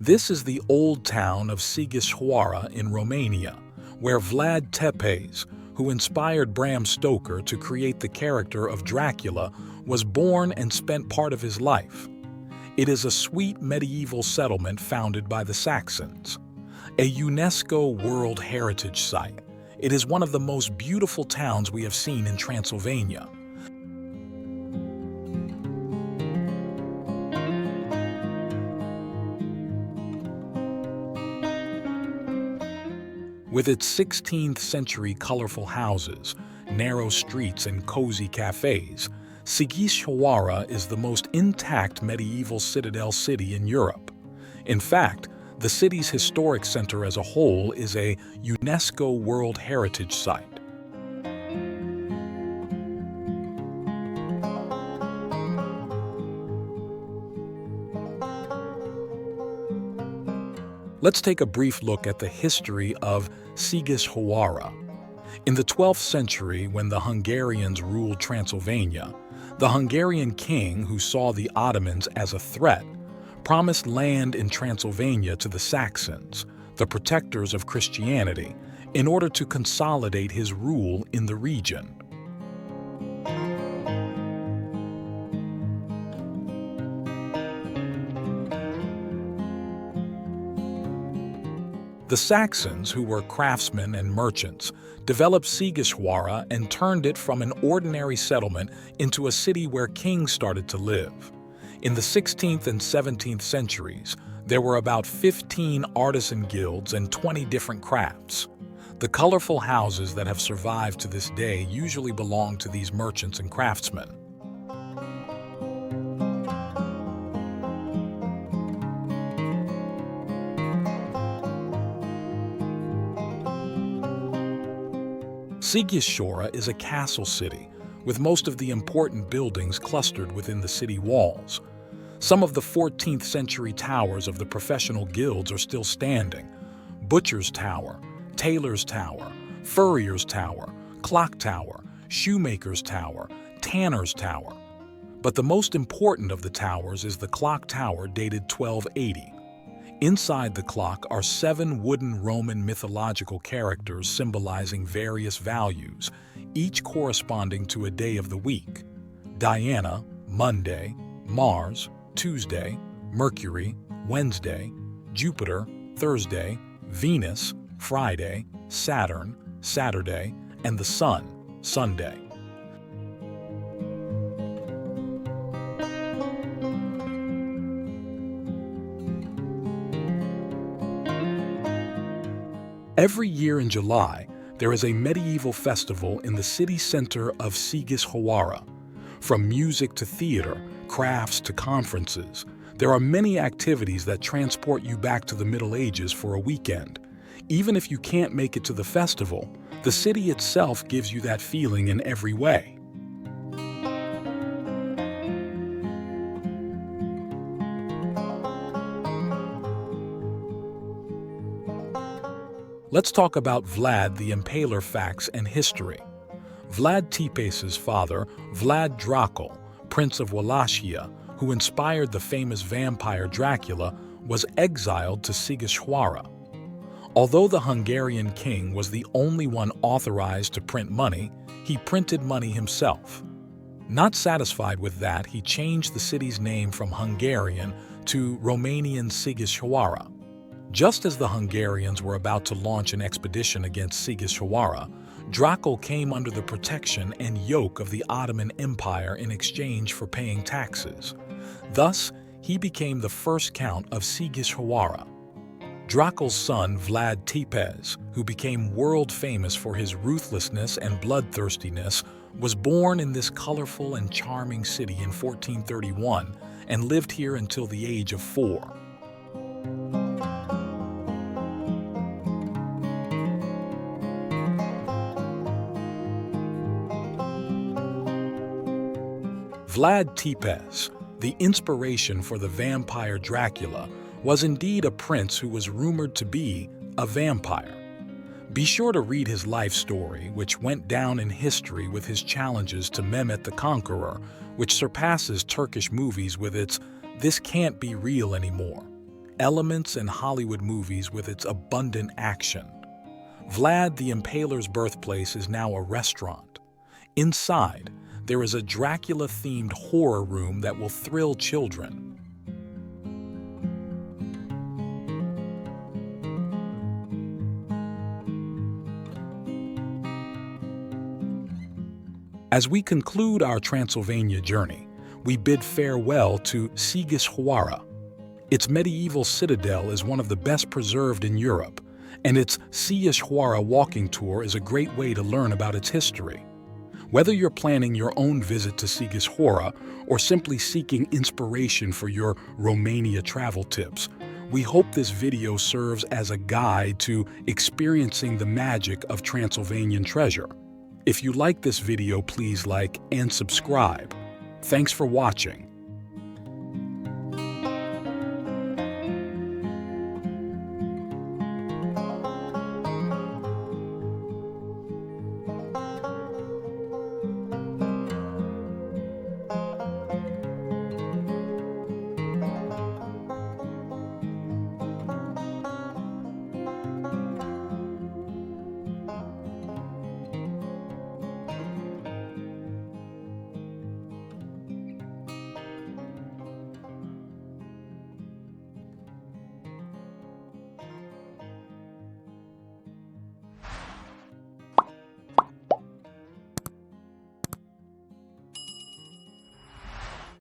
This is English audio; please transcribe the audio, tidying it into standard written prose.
This is the old town of Sighisoara in Romania, where Vlad Tepes, who inspired Bram Stoker to create the character of Dracula, was born and spent part of his life. It is a sweet medieval settlement founded by the Saxons. A UNESCO World Heritage Site, it is one of the most beautiful towns we have seen in Transylvania. With its 16th century colorful houses, narrow streets and cozy cafes, Sighisoara is the most intact medieval citadel city in Europe. In fact, the city's historic center as a whole is a UNESCO World Heritage Site. Let's take a brief look at the history of Sighisoara. In the 12th century, when the Hungarians ruled Transylvania, the Hungarian king, who saw the Ottomans as a threat, promised land in Transylvania to the Saxons, the protectors of Christianity, in order to consolidate his rule in the region. The Saxons, who were craftsmen and merchants, developed Sighisoara and turned it from an ordinary settlement into a city where kings started to live. In the 16th and 17th centuries, there were about 15 artisan guilds and 20 different crafts. The colorful houses that have survived to this day usually belong to these merchants and craftsmen. Sighisoara is a castle city, with most of the important buildings clustered within the city walls. Some of the 14th century towers of the professional guilds are still standing: Butcher's Tower, Tailor's Tower, Furrier's Tower, Clock Tower, Shoemaker's Tower, Tanner's Tower. But the most important of the towers is the Clock Tower, dated 1280. Inside the clock are 7 wooden Roman mythological characters symbolizing various values, each corresponding to a day of the week: Diana, Monday; Mars, Tuesday; Mercury, Wednesday; Jupiter, Thursday; Venus, Friday; Saturn, Saturday; and the Sun, Sunday. Every year in July, there is a medieval festival in the city center of Sighisoara. From music to theater, crafts to conferences, there are many activities that transport you back to the Middle Ages for a weekend. Even if you can't make it to the festival, the city itself gives you that feeling in every way. Let's talk about Vlad the Impaler facts and history. Vlad Tepes' father, Vlad Dracula, Prince of Wallachia, who inspired the famous vampire Dracula, was exiled to Sighisoara. Although the Hungarian king was the only one authorized to print money, he printed money himself. Not satisfied with that, he changed the city's name from Hungarian to Romanian Sighisoara. Just as the Hungarians were about to launch an expedition against Sighisoara, Dracula came under the protection and yoke of the Ottoman Empire in exchange for paying taxes. Thus, he became the first count of Sighisoara. Dracula's son, Vlad Tepes, who became world famous for his ruthlessness and bloodthirstiness, was born in this colorful and charming city in 1431 and lived here until the age of 4. Vlad Tepes, the inspiration for the vampire Dracula, was indeed a prince who was rumored to be a vampire. Be sure to read his life story, which went down in history with his challenges to Mehmet the Conqueror, which surpasses Turkish movies with its "this can't be real anymore." elements in Hollywood movies with its abundant action. Vlad the Impaler's birthplace is now a restaurant. Inside, there is a Dracula-themed horror room that will thrill children. As we conclude our Transylvania journey, we bid farewell to Sighisoara. Its medieval citadel is one of the best preserved in Europe, and its Sighisoara walking tour is a great way to learn about its history. Whether you're planning your own visit to Sighisoara or simply seeking inspiration for your Romania travel tips, we hope this video serves as a guide to experiencing the magic of Transylvanian treasure. If you like this video, please like and subscribe. Thanks for watching.